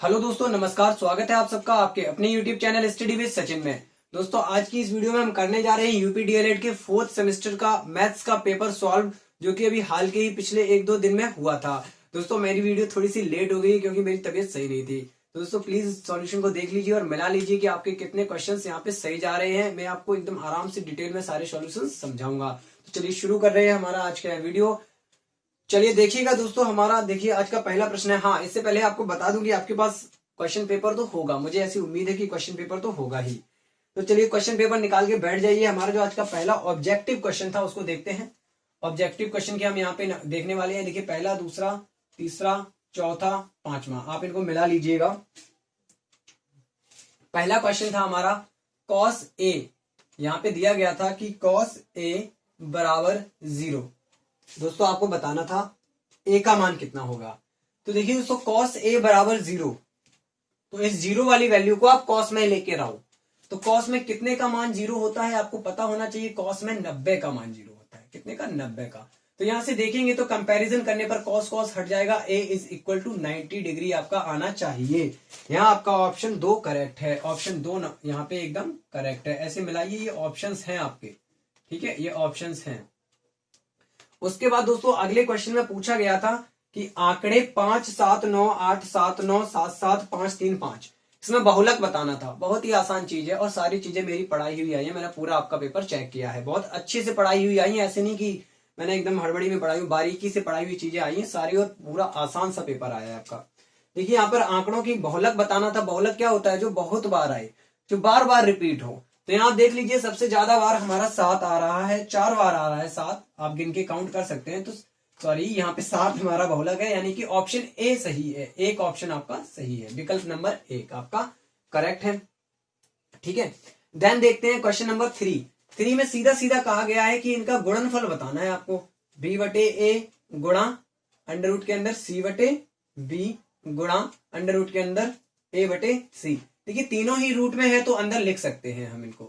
Hello दोस्तों, नमस्कार। स्वागत है आप सबका आपके अपने YouTube channel study with Sachin में। दोस्तों, आज की इस वीडियो में हम करने जा रहे हैं यूपी डीएलएड के 4th सेमेस्टर का मैथ्स का पेपर सॉल्व, जो कि अभी हाल के ही पिछले 1-2 दिन में हुआ था। दोस्तों, मेरी वीडियो थोड़ी सी लेट हो गई क्योंकि मेरी तबीयत सही नहीं थी। तो दोस्तों, प्लीज सॉल्यूशन को देख लीजिए और मिला लीजिए कि आपके कितने क्वेश्चन यहाँ पे सही जा रहे हैं। मैं आपको एकदम आराम से डिटेल में सारे सॉल्यूशन समझाऊंगा। तो चलिए शुरू कर रहे हैं हमारा आज का वीडियो। चलिए देखिएगा दोस्तों, हमारा देखिए आज का पहला प्रश्न है। हाँ, इससे पहले आपको बता दूं कि आपके पास क्वेश्चन पेपर तो होगा, मुझे ऐसी उम्मीद है कि क्वेश्चन पेपर तो होगा ही। तो चलिए क्वेश्चन पेपर निकाल के बैठ जाइए। हमारा जो आज का पहला ऑब्जेक्टिव क्वेश्चन था उसको देखते हैं। ऑब्जेक्टिव क्वेश्चन के हम यहाँ पे देखने वाले हैं। देखिए, पहला, दूसरा, तीसरा, चौथा, पांचवा, आप इनको मिला लीजिएगा। पहला क्वेश्चन था हमारा cos A। यहाँ पे दिया गया था कि cos A बराबर 0। दोस्तों, आपको बताना था A का मान कितना होगा। तो देखिए दोस्तों, cos A बराबर 0, तो इस 0 वाली वैल्यू को आप cos में लेके आओ। तो cos में कितने का मान 0 होता है आपको पता होना चाहिए। cos में 90 का मान 0 होता है। कितने का? 90 का। तो यहां से देखेंगे तो कंपैरिजन करने पर cos हट जाएगा। A is equal to 90 degree आपका आना चाहिए। यहाँ आपका ऑप्शन 2 करेक्ट है। ऑप्शन 2 यहाँ पे एकदम करेक्ट है। ऐसे मिलाइए, ये ऑप्शंस हैं आपके, ठीक है, ये ऑप्शंस हैं। उसके बाद दोस्तों, अगले क्वेश्चन में पूछा गया था कि आंकड़े 5, 7, 9, 8, 7, 9, 7, 7, 5, 3, 5, इसमें बहुलक बताना था। बहुत ही आसान चीज है और सारी चीजें मेरी पढ़ाई हुई आई है। मैंने पूरा आपका पेपर चेक किया है, बहुत अच्छे से पढ़ाई हुई आई है। ऐसे नहीं कि मैंने एकदम हड़बड़ी में पढ़ाई, बारीकी से पढ़ाई हुई चीजें आई है सारी और पूरा आसान सा पेपर आया है आपका। देखिए, यहाँ पर आंकड़ों की बहुलक बताना था। बहुलक क्या होता है? जो बहुत बार आए, जो बार बार रिपीट हो। तो यहाँ देख लीजिए, सबसे ज्यादा बार हमारा 7 आ रहा है, 4 बार आ रहा है 7, आप गिन के काउंट कर सकते हैं। तो सॉरी, यहाँ पे 7 हमारा बहुलक है, यानी कि ऑप्शन ए सही है। एक ऑप्शन आपका सही है, विकल्प नंबर 1 आपका करेक्ट है, ठीक है। देन देखते हैं क्वेश्चन नंबर 3 में सीधा सीधा कहा गया है कि इनका गुणनफल बताना है आपको। b/a गुणा अंडर रूट के अंदर c/b गुणा अंडर रूट के अंदर a/c। देखिए, तीनों ही रूट में है तो अंदर लिख सकते हैं हम इनको,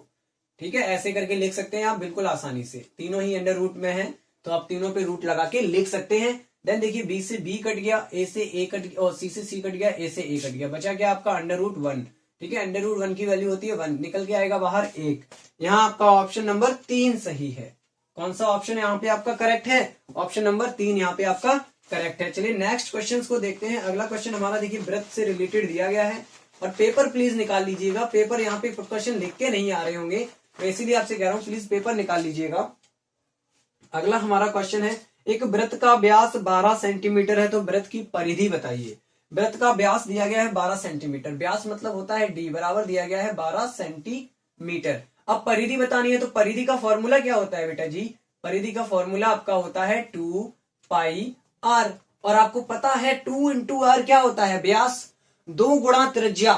ठीक है, ऐसे करके लिख सकते हैं आप बिल्कुल आसानी से। तीनों ही अंडर रूट में है तो आप तीनों पे रूट लगा के लिख सकते हैं। देन देखिए, b से b कट गया, a से a कट गया और c से c कट गया, a से a कट गया, बचा क्या आपका अंडर रूट 1, ठीक है। अंडर रूट 1 की वैल्यू होती है 1, निकल के आएगा बाहर 1। यहाँ आपका ऑप्शन नंबर 3 सही है। कौन सा ऑप्शन यहाँ पे आपका करेक्ट है? ऑप्शन नंबर 3 यहाँ पे आपका करेक्ट है। चलिए नेक्स्ट क्वेश्चन को देखते हैं। अगला क्वेश्चन हमारा देखिए वृत्त से रिलेटेड दिया गया है और पेपर प्लीज निकाल लीजिएगा। पेपर यहाँ पे क्वेश्चन लिख के नहीं आ रहे होंगे, तो इसीलिए आपसे कह रहा हूँ प्लीज पेपर निकाल लीजिएगा। अगला हमारा क्वेश्चन है, एक वृत्त का व्यास 12 सेंटीमीटर है, तो वृत्त की परिधि बताइए। वृत्त का व्यास दिया गया है 12 सेंटीमीटर, व्यास मतलब होता है d, बराबर दिया गया है 12 सेंटीमीटर। अब परिधि बतानी है, तो परिधि का फॉर्मूला क्या होता है बेटा जी? परिधि का फॉर्मूला आपका होता है 2πr, और आपको पता है 2 इंटू r क्या होता है? व्यास। 2 गुणा त्रिज्या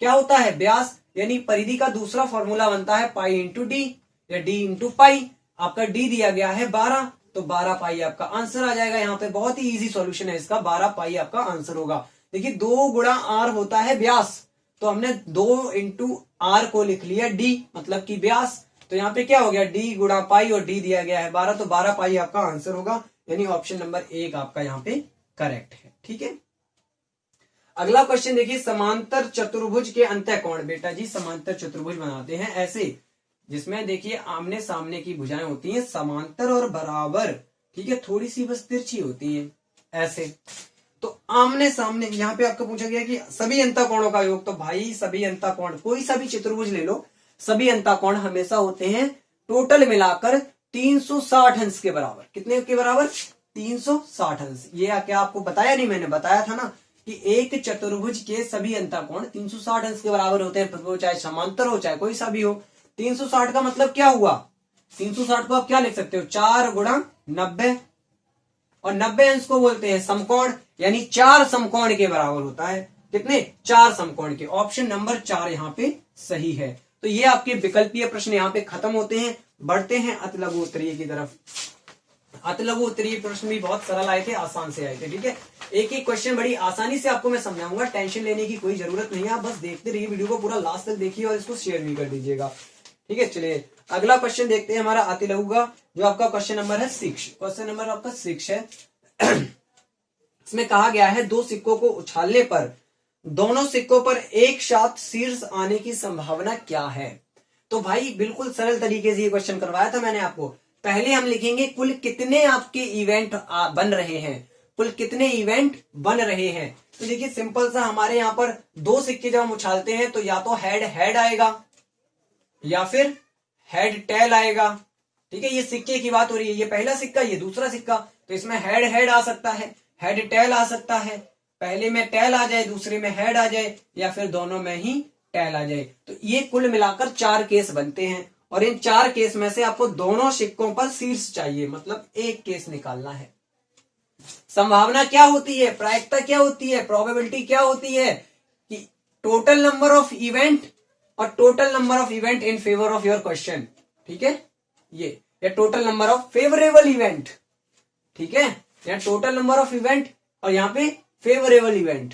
क्या होता है? व्यास। यानी परिधि का दूसरा फॉर्मूला बनता है पाई इंटू डी या डी इंटू पाई। आपका डी दिया गया है 12, तो 12 पाई आपका आंसर आ जाएगा। यहाँ पे बहुत ही इजी सॉल्यूशन है इसका, 12 पाई आपका आंसर होगा। देखिए, 2 गुणा आर होता है व्यास, तो हमने 2 इंटू आर को लिख लिया डी, मतलब कि व्यास। तो यहाँ पे क्या हो गया? डी गुणा पाई, और डी दिया गया है 12, तो 12 पाई आपका आंसर होगा। यानी ऑप्शन नंबर 1 आपका यहाँ पे करेक्ट है, ठीक है। अगला क्वेश्चन देखिए, समांतर चतुर्भुज के अंतः कोण। बेटा जी, समांतर चतुर्भुज बनाते हैं ऐसे, जिसमें देखिए आमने सामने की भुजाएं होती हैं समांतर और बराबर, ठीक है, थोड़ी सी बस तिरछी होती हैं ऐसे। तो आमने सामने यहाँ पे आपको पूछा गया कि सभी अंतःकोणों का योग। तो भाई, सभी अंतःकोण, कोई सा भी चतुर्भुज ले लो, सभी अंतःकोण हमेशा होते हैं टोटल मिलाकर 360 अंश के बराबर। कितने के बराबर? 360 अंश। ये क्या आपको बताया नहीं? मैंने बताया था ना कि एक चतुर्भुज के सभी अंतःकोण 360 अंश के बराबर होते हैं, वो चाहे समांतर हो चाहे कोई सा भी हो। 360 का मतलब क्या हुआ? 360 को आप क्या लिख सकते हो? 4 गुणा 90, और 90 अंश को बोलते हैं समकोण, यानी 4 समकोण के बराबर होता है। कितने? 4 समकोण के। ऑप्शन नंबर 4 यहाँ पे सही है। तो ये आपके विकल्पीय प्रश्न यहाँ पे खत्म होते हैं। बढ़ते हैं अति लघु उत्तरीय की तरफ। अति लघु उत्तरीय प्रश्न भी बहुत सरल आए थे, आसान से आए थे, ठीक है। एक एक क्वेश्चन बड़ी आसानी से आपको मैं समझाऊंगा, टेंशन लेने की कोई जरूरत नहीं है। आप बस देखते रहिए, वीडियो को पूरा लास्ट तक देखिए और इसको शेयर भी कर दीजिएगा, ठीक है। चलिए अगला क्वेश्चन देखते हैं हमारा अति लघु का, जो आपका क्वेश्चन नंबर है 6। क्वेश्चन नंबर आपका 6 है। इसमें कहा गया है 2 सिक्कों को उछालने पर दोनों सिक्कों पर एक साथ शीर्ष आने की संभावना क्या है। तो भाई बिल्कुल सरल तरीके से ये क्वेश्चन करवाया था मैंने आपको। पहले हम लिखेंगे कुल कितने आपके इवेंट बन रहे हैं, कुल कितने इवेंट बन रहे हैं। तो देखिए सिंपल सा, हमारे यहां पर दो सिक्के जब हम उछालते हैं तो या तो हेड हेड आएगा या फिर हेड टेल आएगा। ठीक है, ये सिक्के की बात हो रही है, ये पहला सिक्का ये दूसरा सिक्का, तो इसमें हेड हेड आ सकता है, हेड टेल आ सकता है, पहले में टेल आ जाए दूसरे में हेड आ जाए, या फिर दोनों में ही टेल आ जाए। तो ये कुल मिलाकर 4 केस बनते हैं, और इन 4 केस में से आपको दोनों सिक्कों पर शीर्ष चाहिए, मतलब एक केस निकालना है। संभावना क्या होती है, प्रायिकता क्या होती है, प्रोबेबिलिटी क्या होती है कि टोटल नंबर ऑफ इवेंट और total number of event in favour of your question. ठीक है, ये या total number of favourable event. ठीक है, या टोटल नंबर ऑफ इवेंट और यहाँ पे फेवरेबल इवेंट।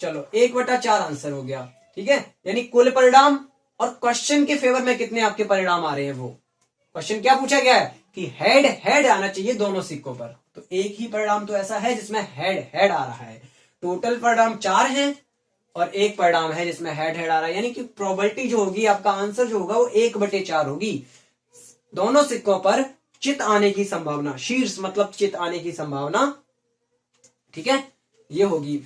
चलो 1/4 आंसर हो गया। ठीक है, यानी कुल परिणाम और क्वेश्चन के फेवर में कितने आपके परिणाम आ रहे हैं। वो क्वेश्चन क्या पूछा गया है कि हेड हेड आना चाहिए दोनों सिक्कों पर, तो एक ही परिणाम तो ऐसा है जिसमें हेड हेड आ रहा है। टोटल परिणाम 4 हैं और एक परिणाम है जिसमें हेड हेड आ रहा है, यानी कि प्रोबेबिलिटी जो होगी, आपका आंसर जो होगा वो 1/4 होगी। दोनों सिक्कों पर चित आने की संभावना, शीर्ष मतलब चित आने की संभावना, ठीक है, ये होगी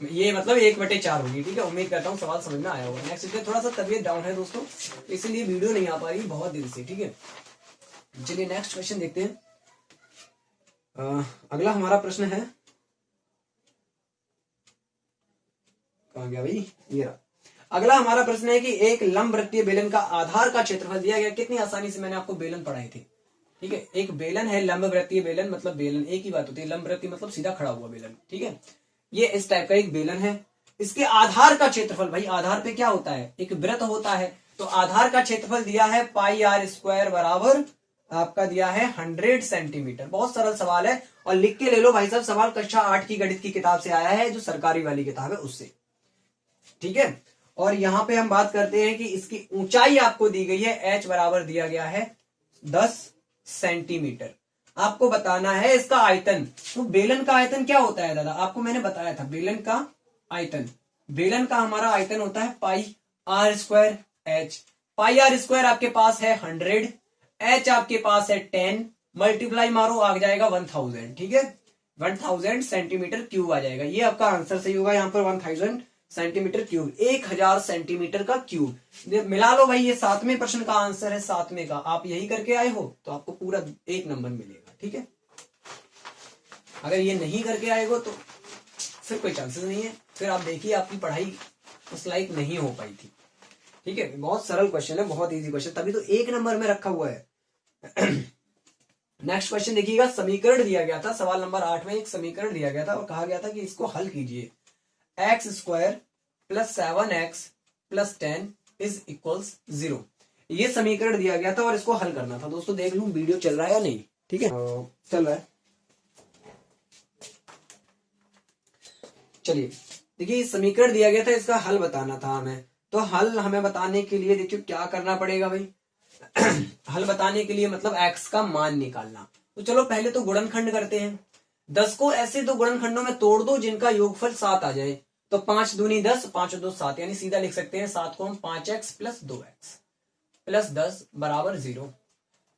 ये मतलब 1/4 होगी। ठीक है, उम्मीद करता हूँ सवाल समझ में आया होगा। नेक्स्ट इसमें थोड़ा सा तबीयत डाउन है दोस्तों, इसलिए वीडियो नहीं आ पा रही बहुत दिन से। ठीक है, चलिए नेक्स्ट क्वेश्चन देखते हैं। अगला हमारा प्रश्न है, कहां गया भाई, ये रहा। अगला हमारा प्रश्न है कि एक लंबवृत्तीय बेलन का आधार का क्षेत्रफल दिया गया। कितनी आसानी से मैंने आपको बेलन पढ़ाए थे। ठीक है, एक बेलन है, लंबवृत्तीय बेलन, मतलब बेलन एक ही बात होती है, लंबवृत्तीय मतलब सीधा खड़ा हुआ बेलन। ठीक है, ये इस टाइप का एक बेलन है, इसके आधार का क्षेत्रफल, भाई आधार पे क्या होता है, एक वृत्त होता है, तो आधार का क्षेत्रफल दिया है πr² बराबर आपका दिया है 100 सेंटीमीटर। बहुत सरल सवाल है, और लिख के ले लो भाई साहब, सवाल कक्षा 8 की गणित की किताब से आया है, जो सरकारी वाली किताब है उससे। ठीक है, और यहां पे हम बात करते हैं कि इसकी ऊंचाई आपको दी गई है, h बराबर दिया गया है 10 सेंटीमीटर। आपको बताना है इसका आयतन। तो बेलन का आयतन क्या होता है दादा, आपको मैंने बताया था, बेलन का आयतन, बेलन का हमारा आयतन होता है πr² h। πr² आपके पास है 100, h आपके पास है 10, मल्टीप्लाई मारो आ जाएगा 1000। ठीक है, 1000 सेंटीमीटर क्यूब आ जाएगा। ये आपका आंसर सही होगा, यहाँ पर 1000 सेंटीमीटर क्यूब, 1000 सेंटीमीटर का क्यूब। मिला लो भाई, ये 7वें प्रश्न का आंसर है, 7वें का। आप यही करके आए हो तो आपको पूरा 1 नंबर मिलेगा। ठीक है, अगर ये नहीं करके आए हो तो फिर कोई चांसेस नहीं है, फिर आप देखिए आपकी पढ़ाई उस लायक नहीं हो पाई थी। ठीक है, बहुत सरल क्वेश्चन है, बहुत इजी क्वेश्चन, तभी तो 1 नंबर में रखा हुआ है। नेक्स्ट क्वेश्चन देखिएगा, समीकरण दिया गया था सवाल नंबर 8 में, एक समीकरण दिया गया था और कहा गया था कि इसको हल कीजिए। x² + 7x + 10 = 0। ये समीकरण दिया गया था और इसको हल करना था। दोस्तों देख लूं वीडियो चल रहा है या नहीं। ठीक है, चल रहा है। चलिए देखिए, समीकरण दिया गया था, इसका हल बताना था हमें। तो हल हमें बताने के लिए देखिए क्या करना पड़ेगा भाई। हल बताने के लिए मतलब x का मान निकालना। तो चलो पहले तो गुणनखंड करते हैं। 10 को ऐसे दो गुणनखंडों में तोड़ दो जिनका योगफल 7 आ जाए। तो 5 दूनी 10, 5 2 7, यानी सीधा लिख सकते हैं 7 को हम 5x + 2x + 10 बराबर 0।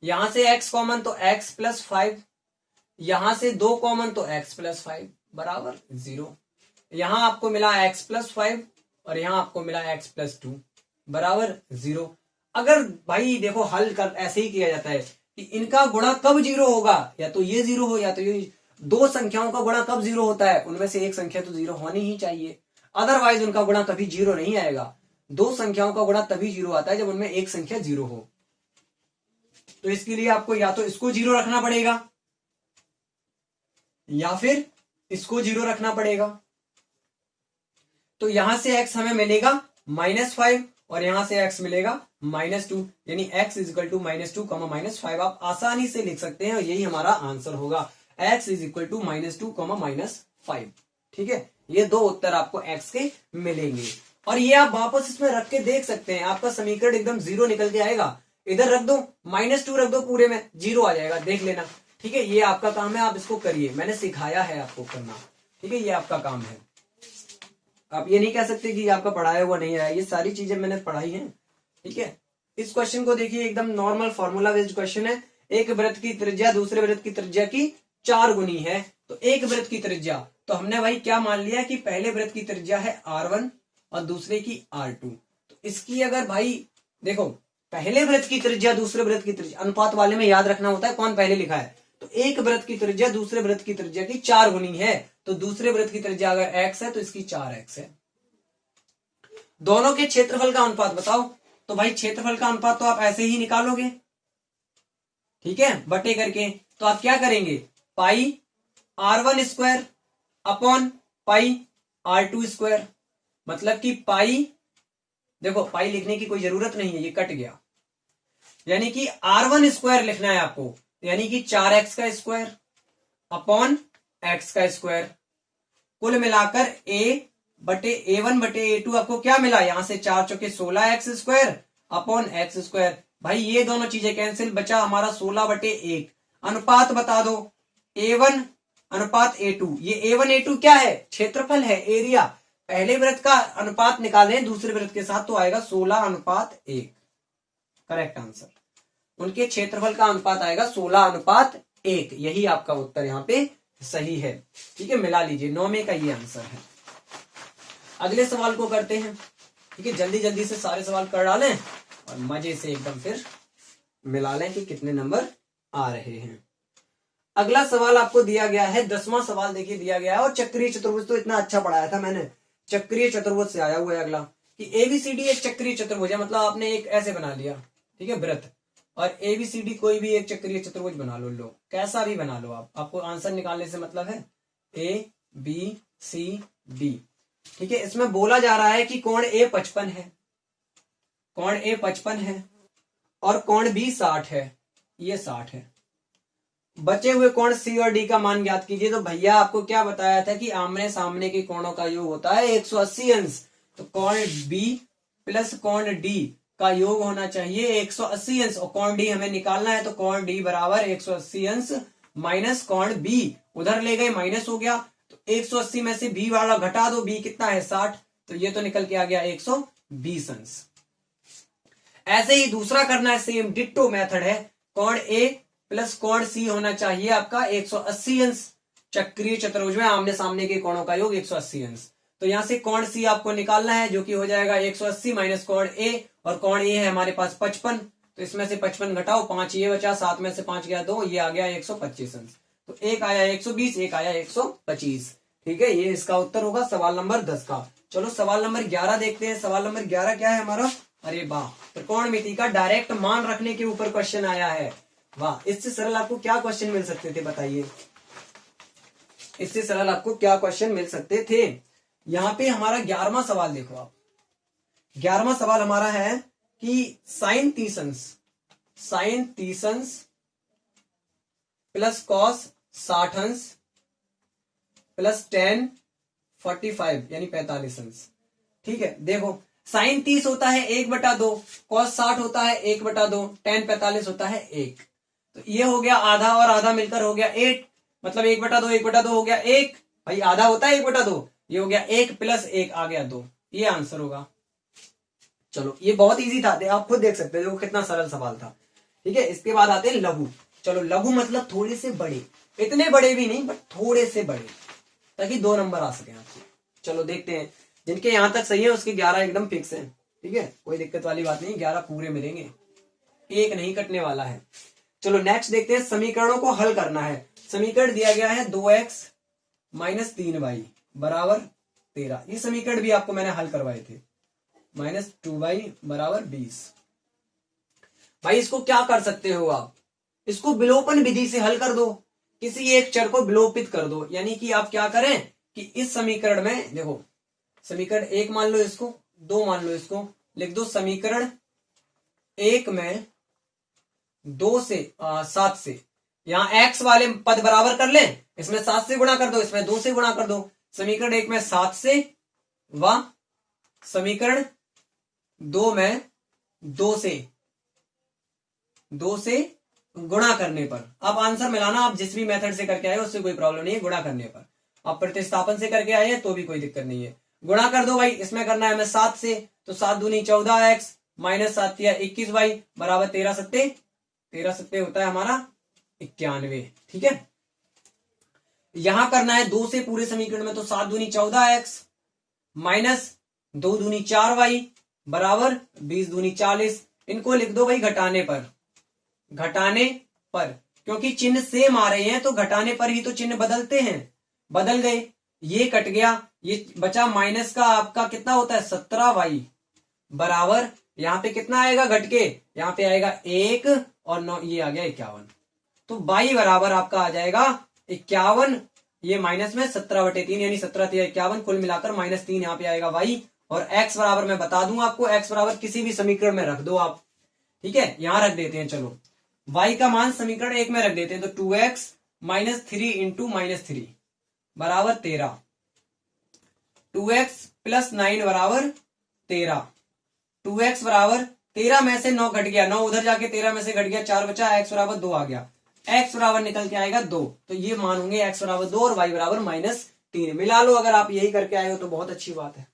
यहां से x कॉमन तो x + 5, यहां से 2 कॉमन तो x + 5 बराबर 0। यहां आपको मिला x + 5 और यहां आपको मिला x + 2 बराबर 0। अगर भाई देखो हल कर ऐसे ही किया जाता है कि इनका गुणा कब 0 होगा, या तो ये 0 हो या तो ये। दो संख्याओं का गुणा कब 0 होता है, उनमें से एक संख्या तो 0 होनी ही चाहिए, अदरवाइज उनका गुणा कभी 0 नहीं आएगा। दो संख्याओं का गुणा तभी 0 आता है जब उनमें एक संख्या 0 हो। तो इसके लिए आपको या तो इसको 0 रखना पड़ेगा या फिर इसको 0 रखना पड़ेगा। तो यहां से x हमें मिलेगा -5 और यहां से x मिलेगा -2, यानी x = -2, -5 आप आसानी से लिख सकते हैं और यही हमारा आंसर होगा। x = -2, -5। ठीक है, ये दो उत्तर आपको x के मिलेंगे। और ये आप वापस इसमें रख के देख सकते हैं, आपका समीकरण एकदम 0 निकल के आएगा। इधर रख दो, -2 रख दो, पूरे में 0 आ जाएगा, देख लेना। ठीक है, ये आपका काम है, आप इसको करिए, मैंने सिखाया है आपको करना। ठीक है, ये आपका काम है। आप ये नहीं कह सकते कि आपका पढ़ाया हुआ नहीं आया, ये सारी चीजें मैंने पढ़ाई हैं। ठीक है, इस क्वेश्चन को देखिए, एकदम नॉर्मल फॉर्मूला बेस्ड क्वेश्चन है। एक वृत्त की त्रिज्या दूसरे वृत्त की त्रिज्या की 4 गुनी है, तो एक वृत्त की त्रिज्या, तो हमने भाई क्या मान लिया कि पहले वृत्त की त्रिज्या है R1 और दूसरे की R2। तो इसकी अगर भाई देखो, पहले वृत्त की त्रिज्या दूसरे वृत्त की त्रिज्या, अनुपात वाले में याद रखना होता है कौन पहले लिखा है। तो एक वृत्त की त्रिज्या दूसरे वृत्त की त्रिज्या की 4 गुनी है, तो दूसरे वृत्त की त्रिज्या अगर x है तो इसकी 4x है। दोनों के क्षेत्रफल का अनुपात बताओ, तो भाई क्षेत्रफल का अनुपात तो आप ऐसे ही निकालोगे, ठीक है, बटे करके। तो आप क्या करेंगे, पाई R1 square upon pi R2 square, मतलब कि पाई, देखो पाई लिखने की कोई जरूरत नहीं है, ये कट गया, यानी कि R1 स्क्वायर लिखना है आपको, यानी कि 4x का स्क्वायर अपॉन x का स्क्वायर, कुल मिलाकर A1 बटे A2 आपको क्या मिला, यहां से 4 चौके 16x square upon x square. भाई ये दोनों चीजें कैंसिल, बचा हमारा 16 बटे 1। अनुपात बता दो, A1 अनुपात A2, ये A1 A2 क्या है, क्षेत्रफल है, एरिया। पहले वृत्त का अनुपात निकालें दूसरे वृत्त के साथ तो आएगा 16 अनुपात 1, करेक्ट आंसर। उनके क्षेत्रफल का अनुपात आएगा 16 अनुपात 1, यही आपका उत्तर यहाँ पे सही है। ठीक है, मिला लीजिए, 9 में का ये आंसर है। अगले सवाल को करते हैं। ठीक है, जल्दी जल्दी से सारे सवाल कर डालें और मजे से एकदम फिर मिला लें कि कितने नंबर आ रहे हैं। अगला सवाल आपको दिया गया है, 10वां सवाल देखिए दिया गया है, और चक्रीय चतुर्भुज तो इतना अच्छा पढ़ाया था मैंने, चक्रीय चतुर्भुज से आया हुआ है अगला, कि ABCD एक चक्रीय चतुर्भुज है, मतलब आपने एक ऐसे बना लिया, ठीक है, वृत्त, और ABCD कोई भी एक चक्रीय चतुर्भुज बना लो, कैसा भी बना लो आप, आपको आंसर निकालने से मतलब है ABCD। ठीक है, इसमें बोला जा रहा है कि कोण A 55 है, कोण A 55 है और कोण B 60 है, ये 60 है। बचे हुए कोण C और D का मान ज्ञात कीजिए। तो भैया आपको क्या बताया था कि आमने सामने के कोणों का योग होता है 180 अंश, तो कोण B प्लस कोण D का योग होना चाहिए 180 अंश, और कोण D हमें निकालना है, तो कोण D बराबर 180 अंश माइनस कोण B, उधर ले गए माइनस हो गया, तो 180 में से B वाला घटा दो, B कितना है 60, तो ये तो निकल के आ गया 120 अंश। ऐसे ही दूसरा करना है, सेम डिट्टो मेथड है, कोण A प्लस कोण C होना चाहिए आपका 180 अंश, चक्रीय चतुर्भुज में आमने सामने के कोणों का योग 180 अंश। तो यहां से कोण C आपको निकालना है, जो कि हो जाएगा 180 माइनस कोण A, और कोण A है हमारे पास 55, तो इसमें से 55 घटाओ, 5 ये बचा, 7 में से 5 गया 2, ये आ गया 125 अंश। तो एक आया 120, एक आया 125। ठीक है, ये इसका उत्तर होगा सवाल नंबर 10 का। चलो सवाल नंबर 11 देखते हैं। सवाल नंबर 11 क्या है हमारा, अरे वाह, त्रिकोणमिति का डायरेक्ट मान रखने के ऊपर क्वेश्चन आया है। वाह, इससे सरल आपको क्या क्वेश्चन मिल सकते थे बताइए, इससे सरल आपको क्या क्वेश्चन मिल सकते थे। यहाँ पे हमारा 11वां सवाल देखो आप, 11वां सवाल हमारा है कि साइन 30 अंश प्लस कॉस 60 अंश प्लस टेन 45 यानी 45 अंश। ठीक है, देखो साइन 30 होता है 1/2, कॉस 60 होता है 1/2, टेन 45 होता है 1, तो ये हो गया आधा और आधा मिलकर हो गया 8, मतलब 1/2 हो गया 1, भाई आधा होता है 1/2, ये हो गया 1 प्लस 1 आ गया 2, ये आंसर होगा। चलो ये बहुत इजी था, आप खुद देख सकते हो कितना सरल सवाल था। ठीक है, इसके बाद आते हैं लघु। चलो लघु मतलब थोड़े से बड़े, इतने बड़े भी नहीं बट थोड़े से बड़े, ताकि 2 नंबर आ सके आपके। चलो देखते हैं, जिनके यहां तक सही है उसके 11 एकदम फिक्स है। ठीक है, कोई दिक्कत वाली बात नहीं, 11 पूरे मिलेंगे, एक नहीं कटने वाला है। चलो नेक्स्ट देखते हैं, समीकरणों को हल करना है। समीकरण दिया गया है 2x माइनस 3y बराबर 13, ये समीकरण भी आपको मैंने हल करवाए थे, माइनस 2y बराबर 20। भाई इसको क्या कर सकते हो आप, इसको विलोपन विधि से हल कर दो, किसी एक चर को विलोपित कर दो। यानी कि आप क्या करें कि इस समीकरण में देखो, समीकरण 1 मान लो इसको, 2 मान लो इसको, लिख दो समीकरण 1 में 2 से 7 से, यहां x वाले पद बराबर कर लें, इसमें 7 से गुणा कर दो, इसमें 2 से गुणा कर दो। समीकरण 1 में 7 से व समीकरण 2 में 2 से गुणा करने पर। आप आंसर मिलाना, आप जिस भी मेथड से करके आए उससे कोई प्रॉब्लम नहीं है, गुणा करने पर। आप प्रतिस्थापन से करके आए हैं तो भी कोई दिक्कत नहीं है। गुणा कर दो भाई, इसमें करना है हमें 7 से, तो 7 दूनी 14x माइनस 7 किया 21 भाई बराबर 13 सत्ते होता है हमारा 91। ठीक है, यहां करना है 2 से पूरे समीकरण में, तो 7 दूनी 14x माइनस 2 दूनी 4y बराबर 20 दूनी 40। इनको लिख दो भाई घटाने पर, क्योंकि चिन्ह सेम आ रहे हैं तो घटाने पर ही तो चिन्ह बदलते हैं। बदल गए, ये कट गया, ये बचा माइनस का आपका कितना होता है 17y बराबर यहां पे कितना आएगा घट के, यहां पे आएगा 1 और 9, ये आ गया 51। तो y बराबर आपका आ जाएगा 51, ये माइनस में 17/3 यानी 17×3 = 51, कुल मिलाकर -3 यहाँ पे आएगा y। और x बराबर मैं बता दूं आपको, x बराबर किसी भी समीकरण में रख दो आप। ठीक है, यहां रख देते हैं, चलो y का मान समीकरण 1 में रख देते हैं, तो 2x - 3 × -3 बराबर 13, 2x + 9 बराबर 13, 2x बराबर 13 में से 9 घट गया, 9 उधर जाके 13 में से घट गया, 4 बचा, x बराबर 2 आ गया, x बराबर निकल के आएगा 2। तो ये मान होंगे x बराबर 2 और y बराबर -3। मिला लो, अगर आप यही करके आए हो तो बहुत अच्छी बात है।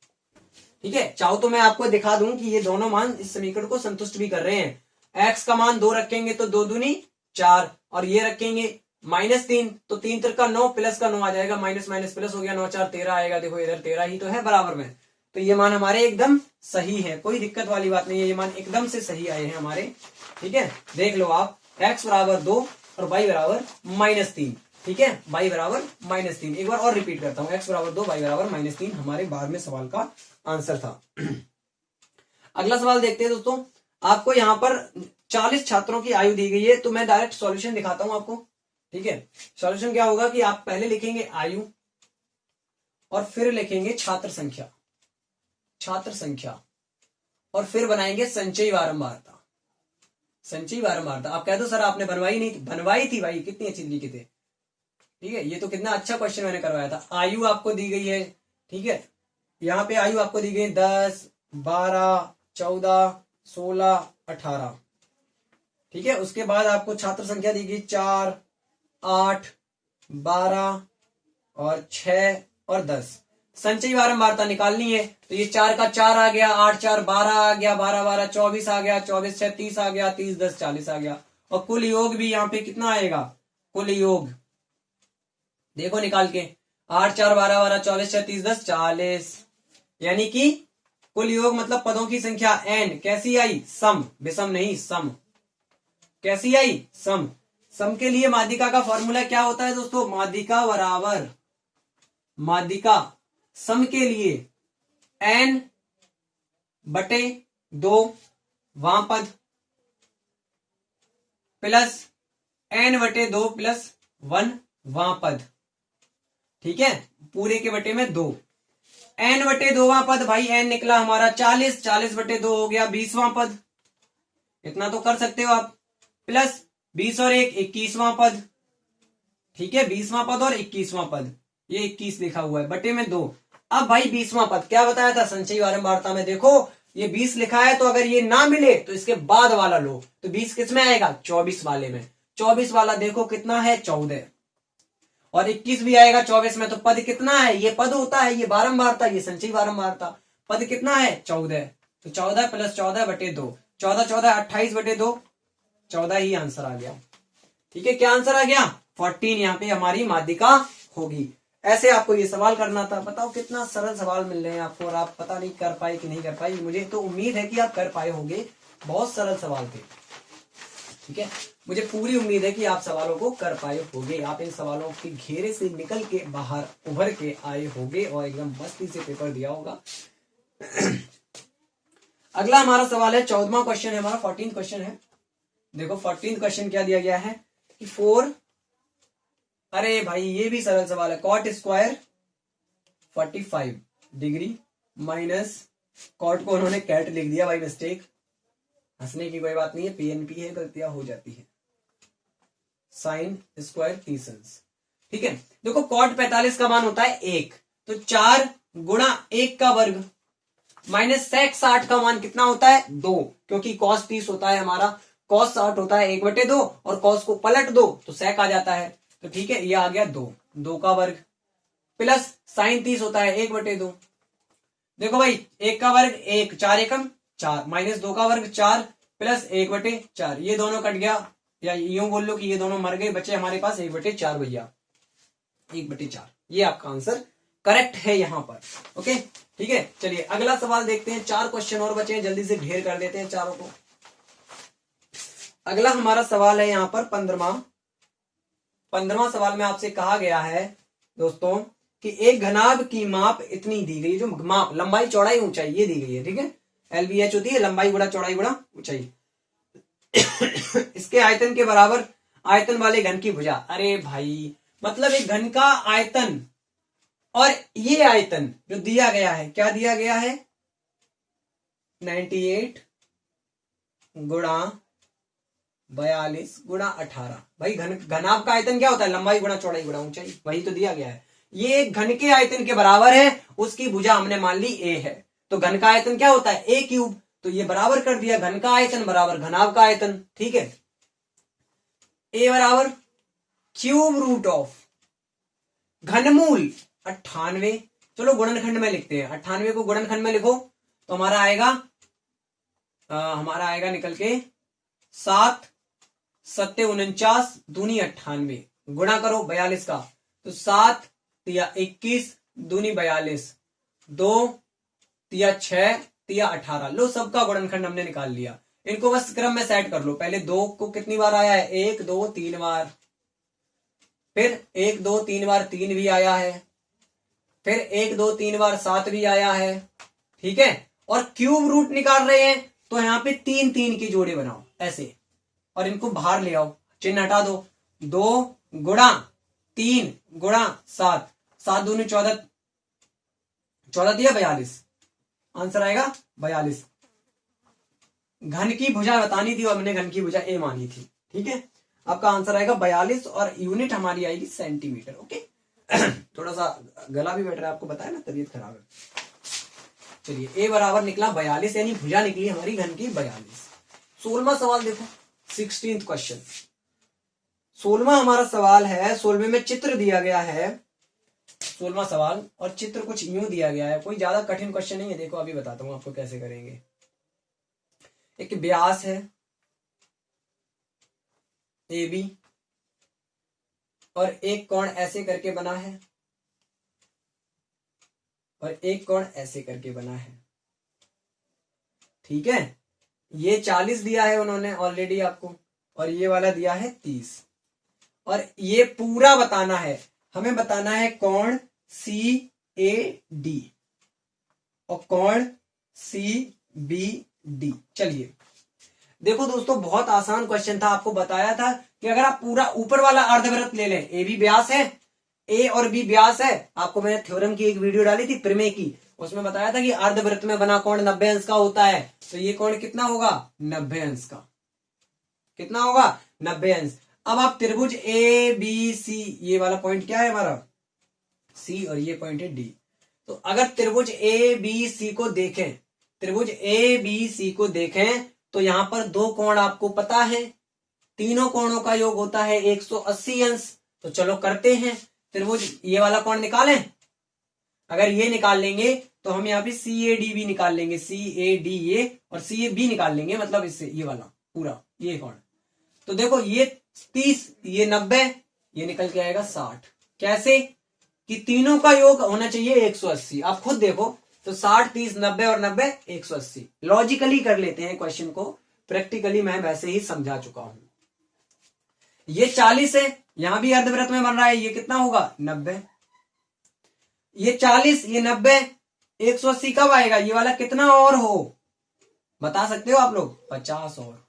ठीक है, चाहो तो मैं आपको दिखा दूं कि ये दोनों मान इस समीकरण को संतुष्ट भी कर रहे हैं। x का मान 2 रखेंगे तो 2 दूनी 4, और ये रखेंगे -3, तो 3 3 9 प्लस का 9 आ जाएगा, माइनस माइनस प्लस हो गया, 9 4 13 आएगा। देखो इधर 13 ही तो है बराबर में, तो ये मान हमारे एकदम सही है, कोई दिक्कत वाली बात नहीं है, ये मान एकदम से सही आए हैं हमारे। ठीक है, देख लो आप, x बराबर 2 और y बराबर -3। ठीक है, y बराबर -3। एक बार और रिपीट करता हूं, x बराबर 2 y बराबर -3 हमारे 12वें सवाल का आंसर था। अगला सवाल देखते हैं दोस्तों। आपको यहाँ पर 40 छात्रों की आयु दी गई है, तो मैं डायरेक्ट सॉल्यूशन दिखाता हूं आपको। ठीक है, सॉल्यूशन क्या होगा कि आप पहले लिखेंगे आयु और फिर लिखेंगे छात्र संख्या और फिर बनाएंगे संचयी बारंबारता। आप कह दो सर आपने बनवाई नहीं थी, बनवाई थी भाई, कितनी अच्छी तरीके से। ठीक है, ये तो कितना अच्छा क्वेश्चन मैंने करवाया था। आयु आपको दी गई है, ठीक है, यहाँ पे आयु आपको दी गई 10, 12, 14, 16, 18। ठीक है, उसके बाद आपको छात्र संख्या दी गई 4, 8, 12 और 6 और 10। संचयी बारंबारता निकालनी है, तो ये 4 का 4 आ गया, 8 4 12 आ गया, 12 12 24 आ गया, 24 6 30 आ गया, 30 10 40 आ गया। और कुल योग भी यहाँ पे कितना आएगा, कुल योग देखो निकाल के, 8 4 12 12 24 6 30 10 40, यानी कि कुल योग मतलब पदों की संख्या n कैसी आई, सम, विषम नहीं, सम। कैसी आई, सम। सम के लिए माध्यिका का फॉर्मूला क्या होता है दोस्तों, माध्यिका बराबर, माध्यिका सम के लिए n/2 वामपद प्लस n/2 + 1 वामपद। ठीक है, पूरे के बटे में 2, n/2 पद भाई, n निकला हमारा 40, 40/2 हो गया 20वां पद, इतना तो कर सकते हो आप, प्लस 20 और 1 21वां पद। ठीक है, 20वां पद और 21वां पद, ये 21 लिखा हुआ है, बटे में 2। अब भाई 20वां पद क्या बताया था संचयी बारंबारता में, देखो ये 20 लिखा है, तो अगर ये ना मिले तो इसके बाद वाला लो, तो 20 किस में आएगा, 24 वाले में। 24 वाला देखो कितना है 14, और 21 भी आएगा 24 में, तो पद कितना है, ये पद होता है, ये बारंबारता, ये संचयी बारंबारता। पद कितना है 14, तो 14 + 14/2, 14 14 28/2, 14 ही आंसर आ गया। ठीक है, क्या आंसर आ गया, 14 यहाँ पे हमारी माध्यिका होगी। ऐसे आपको ये सवाल करना था। बताओ कितना सरल सवाल मिल रहे हैं आपको, और आप पता नहीं कर पाए कि नहीं कर पाए। मुझे तो उम्मीद है कि आप कर पाए होंगे, बहुत सरल सवाल थे। ठीक है, मुझे पूरी उम्मीद है कि आप सवालों को कर पाए होंगे, आप इन सवालों के घेरे से निकल के बाहर उभर के आए होंगे और एकदम मस्ती से पेपर दिया होगा। अगला हमारा सवाल है, 14वां क्वेश्चन है हमारा, 14th क्वेश्चन है। देखो 14th क्वेश्चन क्या दिया गया है कि 4, अरे भाई ये भी सरल सवाल है, cot square 45 degree minus, cot को उन्होंने कैट लिख दिया भाई, मिस्टेक, हंसने की कोई बात नहीं है, पीएनपी है, गलतियां हो जाती है। Sine square 30। ठीक है, देखो कॉट 45 का मान होता है 1, तो 4 गुणा 1 का वर्ग माइनस सेक 60 का मान कितना होता है 2, क्योंकि कॉस 30 होता है हमारा, कॉस 60 होता है 1/2, और कॉस को पलट दो तो सेक आ जाता है। तो ठीक है, ये आ गया 2 का वर्ग, प्लस साइन 30 होता है 1/2, देखो भाई, 1 का वर्ग 1, 4 एकम 4, माइनस 2 का वर्ग 4 प्लस 1/4, ये दोनों कट गया, या यूं बोल लो कि ये दोनों मर गए, बचे हमारे पास 1/4 भैया, 1/4। ये आपका आंसर करेक्ट है यहां पर। ओके ठीक है, चलिए अगला सवाल देखते हैं। 4 क्वेश्चन और बचे हैं, जल्दी से ढेर कर देते हैं चारों को। अगला हमारा सवाल है यहाँ पर 15वां सवाल में आपसे कहा गया है दोस्तों कि एक घनाभ की माप इतनी दी गई, जो माप लंबाई चौड़ाई ऊंचाई ये दी गई है, ठीक है, LBH होती है लंबाई गुणा चौड़ाई गुणा ऊंचाई। इसके आयतन के बराबर आयतन वाले घन की भुजा। अरे भाई, मतलब एक घन का आयतन और ये आयतन जो दिया गया है, क्या दिया गया है, 98 गुणा 42 गुणा 18। भाई घनाभ का आयतन क्या होता है, लंबाई गुणा चौड़ाई गुणा ऊंचाई, वही तो दिया गया है। ये घन के आयतन के बराबर है, उसकी भुजा हमने मान ली a है, तो घन का आयतन क्या होता है, a³, तो ये बराबर कर दिया घन का आयतन बराबर घनाभ का आयतन, ठीक है। a बराबर क्यूब रूट ऑफ घनमूल 98, चलो गुणनखंड में लिखते हैं, 98 को गुणनखंड में लिखो तो हमारा आएगा निकल के 7 7 49 दूनी 98, गुणा करो 42 का, तो 7 तिया 21 दूनी 42, 2 तिया 6 तिया 18। लो सबका गुणनखंड हमने निकाल लिया, इनको बस क्रम में सेट कर लो। पहले 2 को कितनी बार आया है, 1 2 3 बार, फिर 1 2 3 बार 3 भी आया है, फिर 1 2 3 बार 7 भी आया है, ठीक है। और क्यूब रूट निकाल रहे हैं तो यहाँ पे 3 3 की जोड़े बनाओ ऐसे, और इनको बाहर ले आओ, चिन्ह हटा दो, 2 गुणा 3 गुणा 7, 7 दूनी 14, 14 दिया 42, आंसर आएगा 42। घन की भुजा बतानी थी और हमने घन की भुजा a मानी थी, ठीक है। आपका आंसर आएगा 42 और यूनिट हमारी आएगी सेंटीमीटर। ओके थोड़ा सा गला भी बैठ रहा है, आपको बताया ना तबीयत खराब है। चलिए a बराबर निकला 42, यानी भुजा निकली हमारी घन की 42। 16वां सवाल देखो, 16th क्वेश्चन। 16वां हमारा सवाल है, 16वें में चित्र दिया गया है, 16वां सवाल, और चित्र कुछ यूं दिया गया है, कोई ज्यादा कठिन क्वेश्चन नहीं है। देखो अभी बताता हूं आपको कैसे करेंगे। एक व्यास है AB और एक कोण ऐसे करके बना है, और एक कोण ऐसे करके बना है, ठीक है। ये 40 दिया है उन्होंने ऑलरेडी आपको, और ये वाला दिया है 30, और ये पूरा बताना है, हमें बताना है कोण CAD और कोण CBD। चलिए देखो दोस्तों, बहुत आसान क्वेश्चन था, आपको बताया था कि अगर आप पूरा ऊपर वाला अर्धवृत्त ले लें, ए भी व्यास है, A और B व्यास है, आपको मैंने थ्योरम की एक वीडियो डाली थी प्रमेय की, उसमें बताया था कि अर्धवृत्त में बना कोण 90 अंश का होता है, तो ये कोण कितना होगा, 90 अंश का, कितना होगा 90 अंश। अब आप त्रिभुज ABC, ये वाला पॉइंट क्या है हमारा C, और ये पॉइंट है D, तो अगर त्रिभुज ABC को देखें, त्रिभुज ABC को देखें तो यहां पर दो कोण आपको पता है, तीनों कोणों का योग होता है 180 अंश। तो चलो करते हैं, त्रिभुज ये वाला कोण निकालें, अगर ये निकाल लेंगे तो हम यहाँ पे CAD भी निकाल लेंगे, CAD ये और CAB निकाल लेंगे, मतलब इससे ये वाला पूरा ये कोण। तो देखो ये 30, ये 90, ये निकल के आएगा 60। कैसे कि तीनों का योग होना चाहिए 180, आप खुद देखो, तो 60 30 90 और 90 180। लॉजिकली कर लेते हैं क्वेश्चन को, प्रैक्टिकली मैं वैसे ही समझा चुका हूं। ये 40 है, यहां भी अर्धवृत्त में बन रहा है, ये कितना होगा 90, ये 40 ये 90, 180 कब आएगा, ये वाला कितना और हो बता सकते हो आप लोग, 50 और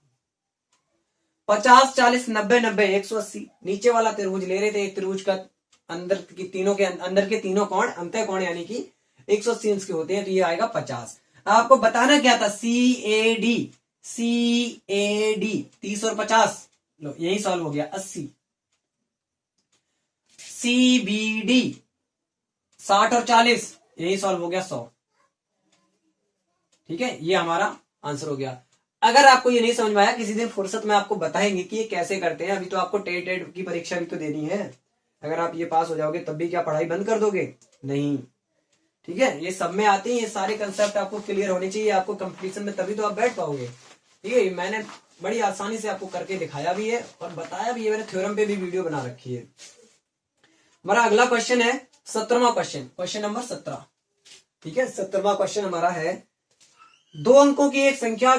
50 40 90 90 180। नीचे वाला त्रिभुज ले रहे थे, एक त्रिभुज का अंदर के तीनों कोण अंतः कोण यानी कि 180 अंश के होते हैं, तो ये आएगा 50। आपको बताना क्या था, CAD 30 और 50, लो यही सॉल्व हो गया 80। CBD 60 और 40, यही सॉल्व हो गया 100, ठीक है, ये हमारा आंसर हो गया। अगर आपको ये नहीं समझ में आया, किसी दिन फुर्सत में आपको बताएंगे कि ये कैसे करते हैं। अभी तो आपको टेट की परीक्षा भी तो देनी है, अगर आप ये पास हो जाओगे तब भी क्या पढ़ाई बंद कर दोगे, नहीं, ठीक है, ये सब में आते हैं, ये सारे कंसेप्ट आपको क्लियर होने चाहिए आपको कंपटीशन में, तभी तो आप बैठ पाओगे। ठीक है, मैंने बड़ी आसानी से आपको करके दिखाया भी है और बताया भी है, मैंने थ्योरम पे भी वीडियो बना रखी है। हमारा अगला क्वेश्चन है 17वां क्वेश्चन, क्वेश्चन नंबर 17। ठीक है, 17वां क्वेश्चन हमारा है, दो अंकों की एक संख्या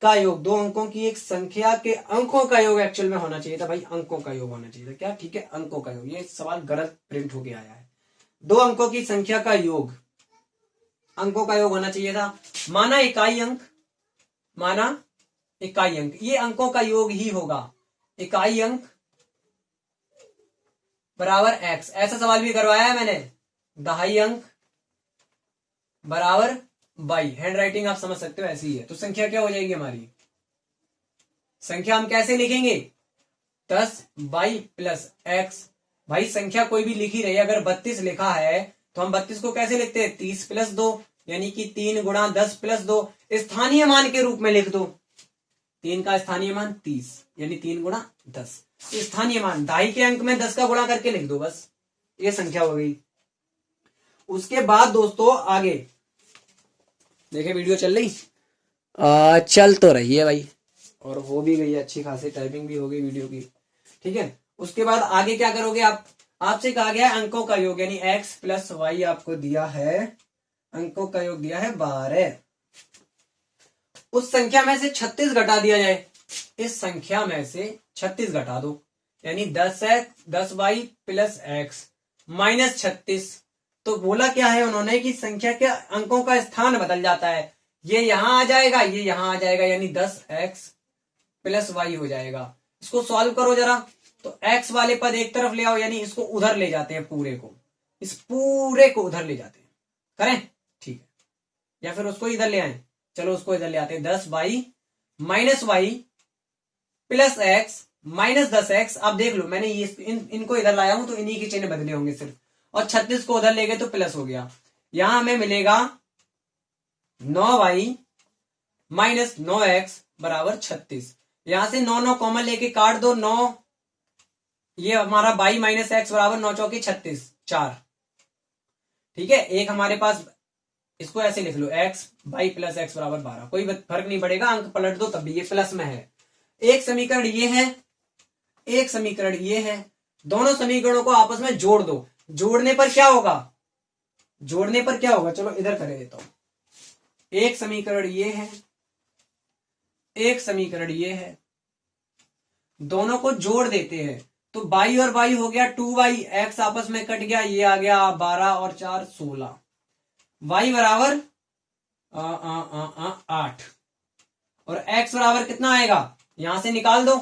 का योग, दो अंकों की एक संख्या के अंकों का योग एक्चुअल में होना चाहिए था भाई, अंकों का योग होना चाहिए था क्या, ठीक है, अंकों का योग। ये सवाल गलत प्रिंट होके आया है, दो अंकों की संख्या का योग, अंकों का योग होना चाहिए था। माना इकाई अंक, माना इकाई अंक, ये अंकों का योग ही होगा, इकाई अंक बराबर x, ऐसा सवाल भी करवाया है मैंने, दहाई अंक बराबर y, हैंड राइटिंग आप समझ सकते हो ऐसी ही है। तो संख्या क्या हो जाएगी हमारी, संख्या हम कैसे लिखेंगे, 10y प्लस x। भाई संख्या कोई भी लिखी रही है, अगर 32 लिखा है तो हम 32 को कैसे लिखते हैं, 30 प्लस 2, यानी कि 3 गुणा 10 प्लस 2, स्थानीय मान के रूप में लिख दो, 3 का स्थानीय मान 30, यानी 3 गुणा 10 स्थानीय मान, दहाई के अंक में 10 का गुणा करके लिख दो, बस ये संख्या हो गई। उसके बाद दोस्तों आगे देखे, वीडियो चल रही, चल तो रही है भाई, और हो भी गई है अच्छी खासी, टाइपिंग भी हो गई वीडियो की। ठीक है, उसके बाद आगे क्या करोगे आप, आपसे कहा गया है अंकों का योग, यानी x प्लस वाई आपको दिया है, अंकों का योग दिया है 12, उस संख्या में से 36 घटा दिया जाए, इस संख्या में से 36 घटा दो, यानी 10y प्लस एक्स माइनस 36। तो बोला क्या है उन्होंने कि संख्या के अंकों का स्थान बदल जाता है, ये यहां आ जाएगा, ये यहां आ जाएगा, यानी 10x प्लस वाई हो जाएगा। इसको सॉल्व करो जरा, तो x वाले पद एक तरफ ले आओ, यानी इसको उधर ले जाते हैं, पूरे को, इस पूरे को उधर ले जाते हैं, करें, ठीक है, या फिर उसको इधर ले आए, चलो उसको इधर ले आते हैं, 10y minus Y plus X minus 10x। आप देख लो मैंने ये इनको इधर लाया हूं तो इन्हीं के चिन्ह बदले होंगे सिर्फ, और 36 को उधर ले गए तो प्लस हो गया, यहां हमें मिलेगा 9y माइनस 9x बराबर 36। यहां से 9 कॉमन लेके काट दो, 9 ये हमारा y माइनस एक्स बराबर 9 चौकी 36, 4। ठीक है, एक हमारे पास, इसको ऐसे लिख लो, x y प्लस एक्स बराबर 12, कोई फर्क नहीं पड़ेगा, अंक पलट दो तब भी ये प्लस में है। एक समीकरण ये है, एक समीकरण ये है, दोनों समीकरणों को आपस में जोड़ दो, जोड़ने पर क्या होगा, जोड़ने पर क्या होगा, चलो इधर कर देता हूं, एक समीकरण ये है, एक समीकरण ये है, दोनों को जोड़ देते हैं तो y और y हो गया 2y, x आपस में कट गया, ये आ गया 12 और 4 16, y बराबर 8, और x बराबर कितना आएगा, यहां से निकाल दो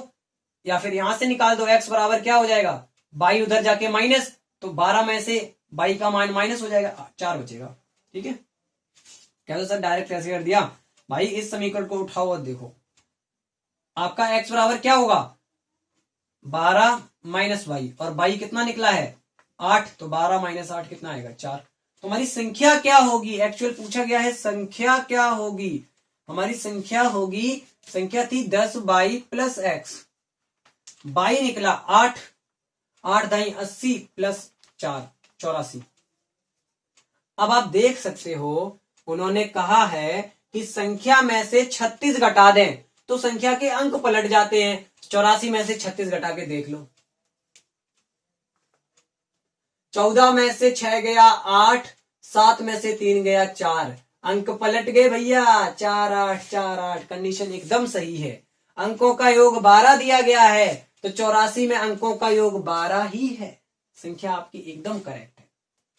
या फिर यहां से निकाल दो, x बराबर क्या हो जाएगा, y उधर जाके माइनस, तो 12 में से y का मान माइनस हो जाएगा, 4 बचेगा। ठीक है, कैसे सर डायरेक्ट कैसे कर दिया भाई, इस समीकरण को उठाओ और देखो, आपका x बराबर क्या होगा, 12 माइनस वाई, और y कितना निकला है 8, तो 12 माइनस 8 कितना आएगा 4। तो हमारी संख्या क्या होगी, एक्चुअल पूछा गया है संख्या क्या होगी, हमारी संख्या होगी, संख्या थी 10y प्लस एक्स, y निकला 8, 8 दाई 80 प्लस 4 84। अब आप देख सकते हो उन्होंने कहा है कि संख्या में से 36 घटा दें तो संख्या के अंक पलट जाते हैं, 84 में से 36 घटा के देख लो, 14 में से 6 गया 8, 7 में से 3 गया 4, अंक पलट गए भैया, 4 8 4 8, कंडीशन एकदम सही है। अंकों का योग 12 दिया गया है तो 84 में अंकों का योग 12 ही है, संख्या आपकी एकदम करेक्ट है।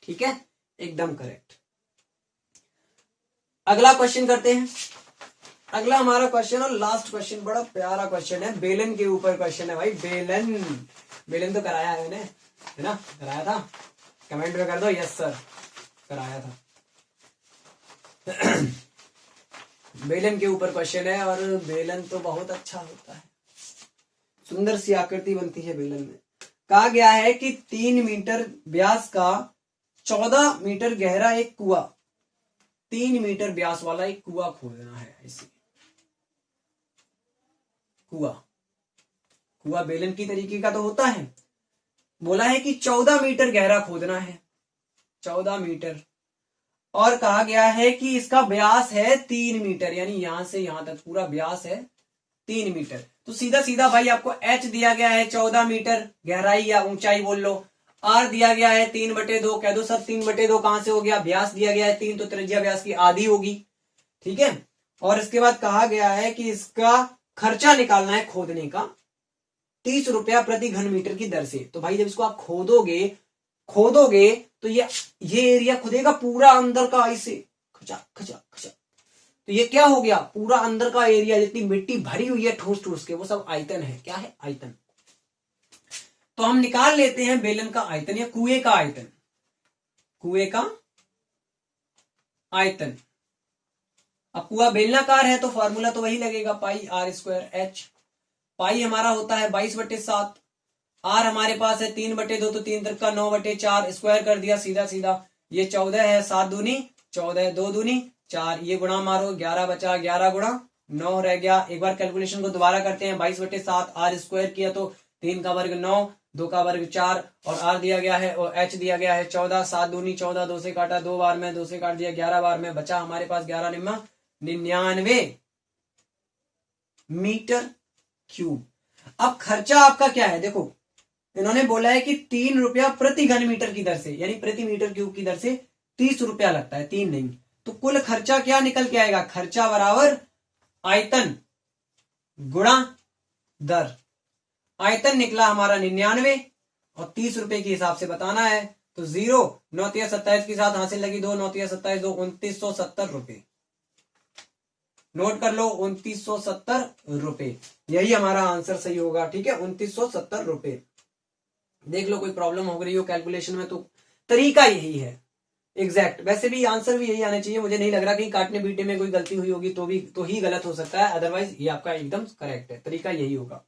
ठीक है, एकदम करेक्ट। अगला क्वेश्चन करते हैं, अगला हमारा क्वेश्चन और लास्ट क्वेश्चन, बड़ा प्यारा क्वेश्चन है, बेलन के ऊपर क्वेश्चन है भाई, बेलन, बेलन तो कराया है मैंने, है ना, कराया था, कमेंट में कर दो यस सर, कराया था। बेलन के ऊपर क्वेश्चन है, और बेलन तो बहुत अच्छा होता है, सुंदर सी आकृति बनती है बेलन में। कहा गया है कि 3 मीटर व्यास का 14 मीटर गहरा एक कुआं, 3 मीटर व्यास वाला एक कुआं खोदना है। ऐसे कुआं बेलन की तरीके का तो होता है, बोला है कि 14 मीटर गहरा खोदना है, 14 मीटर और कहा गया है कि इसका व्यास है 3 मीटर, यानी यहां से यहां तक पूरा व्यास है 3 मीटर। तो सीधा सीधा भाई आपको एच दिया गया है 14 मीटर, गहराई या ऊंचाई बोल लो। आर दिया गया है 3/2, कह दो सर 3/2 कहां से हो गया, व्यास दिया गया है 3, तो त्रिज्या व्यास की आधी होगी, ठीक है। और इसके बाद कहा गया है कि इसका खर्चा निकालना है खोदने का 30 रुपया प्रति घन मीटर की दर से। तो भाई जब इसको आप खोदोगे तो ये एरिया खुदेगा पूरा अंदर का, ऐसे खचा खचा खचा, तो ये क्या हो गया, पूरा अंदर का एरिया जितनी मिट्टी भरी हुई है ठूस ठूस के, वो सब आयतन है। क्या है, आयतन। तो हम निकाल लेते हैं बेलन का आयतन या कुएं का आयतन। कुएं का आयतन, अब कुआं बेलनाकार है तो फॉर्मूला तो वही लगेगा, पाई आर स्क्वायर एच। पाई हमारा होता है 22/7, आर हमारे पास है 3/2, तो 3 तक का 9/4, स्क्वायर कर दिया सीधा सीधा। ये 14 है, 7 दूनी 14, 2 दूनी 4, ये गुणा मारो 11 बचा, 11 गुणा 9 रह गया। एक बार कैलकुलेशन को दोबारा करते हैं, 22/7 आर स्क्वायर किया तो 3 का वर्ग 9, 2 का वर्ग 4, और आर दिया गया है और एच दिया गया है 14, 7 दूनी 14, 2 से काटा 2 बार में, 2 से काट दिया 11 बार में, बचा हमारे पास 11 निम्मा 99 मीटर क्यूब। अब खर्चा आपका क्या है, देखो इन्होंने बोला है कि 3 रुपया प्रति घन मीटर की दर से, यानी प्रति मीटर क्यूब की दर से 30 रुपया लगता है, 3 नहीं। तो कुल खर्चा क्या निकल के आएगा, खर्चा बराबर आयतन गुणा दर। आयतन निकला हमारा 99 और 30 रुपए के हिसाब से बताना है, तो 0 9 3 27 के साथ हासिल लगी 2, 9 3 27 2, 2970 रुपए। नोट कर लो 2970 रुपए, यही हमारा आंसर सही होगा, ठीक है 2970 रुपए। देख लो कोई प्रॉब्लम हो रही हो कैलकुलेशन में तो तरीका यही है एग्जैक्ट। वैसे भी आंसर भी यही आना चाहिए, मुझे नहीं लग रहा कि काटने बीटने में कोई गलती हुई होगी तो ही गलत हो सकता है, अदरवाइज ये आपका एकदम करेक्ट है, तरीका यही होगा।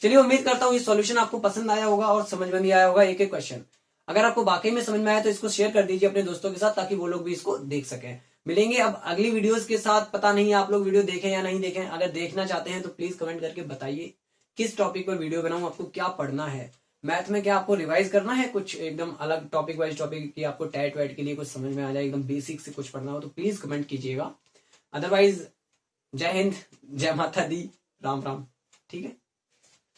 चलिए उम्मीद करता हूँ ये सॉल्यूशन आपको पसंद आया होगा और समझ में भी आया होगा एक एक क्वेश्चन। अगर आपको वाकई में समझ में आया तो इसको शेयर कर दीजिए अपने दोस्तों के साथ, ताकि वो लोग भी इसको देख सकें। मिलेंगे अब अगली वीडियोस के साथ, पता नहीं आप लोग वीडियो देखें या नहीं देखें, अगर देखना चाहते हैं तो प्लीज कमेंट करके बताइए किस टॉपिक पर वीडियो बनाऊं, आपको क्या पढ़ना है, मैथ में क्या आपको रिवाइज करना है, कुछ एकदम अलग टॉपिक वाइज टॉपिक की आपको टैट वैट के लिए कुछ समझ में आ जाए, एकदम बेसिक से कुछ पढ़ना हो तो प्लीज कमेंट कीजिएगा। अदरवाइज जय हिंद, जय माता दी, राम राम, ठीक है।